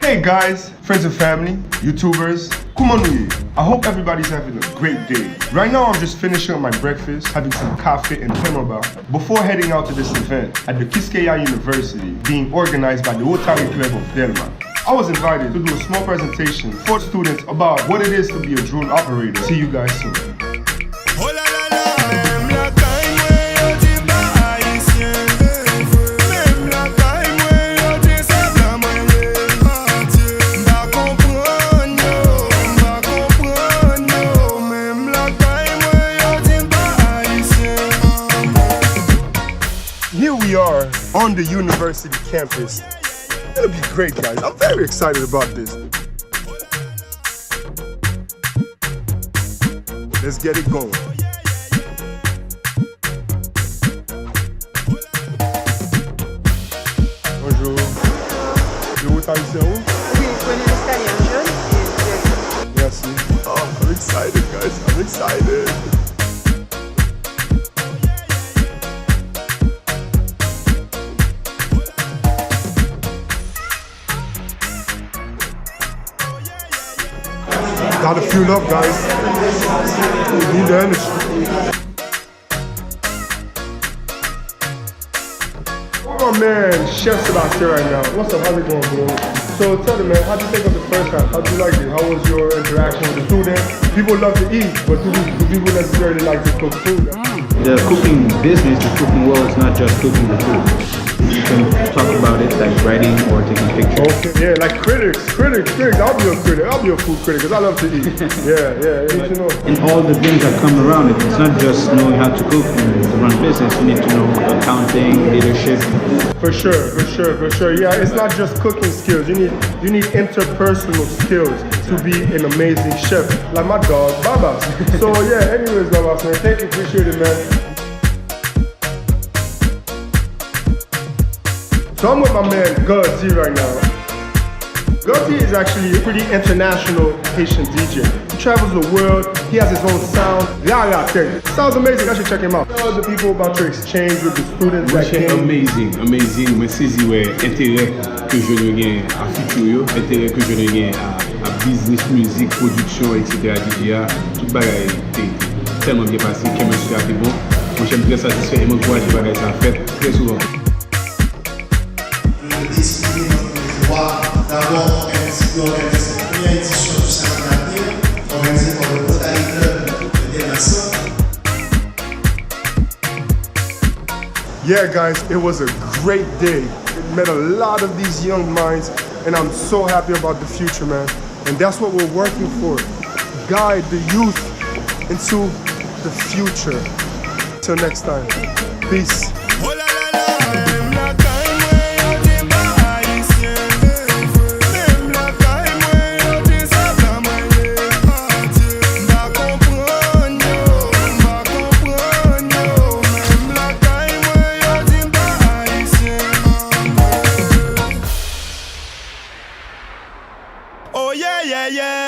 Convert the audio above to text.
Hey guys, friends and family, YouTubers, Kumanuye. I hope everybody's having a great day. Right now I'm just finishing up my breakfast, having some cafe and penoba before heading out to this event at the Kiskeya University being organized by the Rotary Club of Delma. I was invited to do a small presentation for students about what it is to be a drone operator. See you guys soon. Here we are on the university campus. It'll be great, guys. I'm very excited about this. Let's get it going. Bonjour. De où t'as ici? Oui, je connais l'escalier jeune et Merci. Oh, I'm excited, guys. I'm excited. Gotta fuel up, guys. We need the energy. Oh man, Chef Sebastian right now. What's up? How's it going, bro? So tell me, man, how'd you think of the first time? How'd you like it? How was your interaction with the students? People love to eat, but do people necessarily like to cook food? The cooking business, the cooking world is not just cooking the food. You can talk about it like writing or taking pictures. Okay, yeah, like critics. I'll be a critic. I'll be a food critic because I love to eat. yeah, you know. And all the things that come around it, it's not just knowing how to cook and to run business. You need to know accounting, leadership. For sure. Yeah, it's not just cooking skills. You need interpersonal skills to be an amazing chef. Like my dog, Babas. So yeah, anyways, Babas, man, thank you, appreciate it, man. So I'm with my man Guzzy right now. Guzzy is actually a pretty international Haitian DJ. He travels the world, he has his own sound. Sounds amazing, I should check him out. Tell the people about your exchange with the students that came. Amazing. Mwen sezi wè intérêt que je ne gen à futur, intérêt que je ne gen à business, musique, production, etc. DJ, tout bagay tellement bien passé, chemistry a été bon. Moi j'aime très satisfait et moi je vois les bagays ça fait très souvent. Décidé de pouvoir d'abord organiser cette première édition du Salon de L, organisée par le Rotary Club de Delma. Yeah guys, it was a great day. It met a lot of these young minds and I'm so happy about the future, man. And that's what we're working for. Guide the youth into the future. Till next time. Peace. Oh yeah.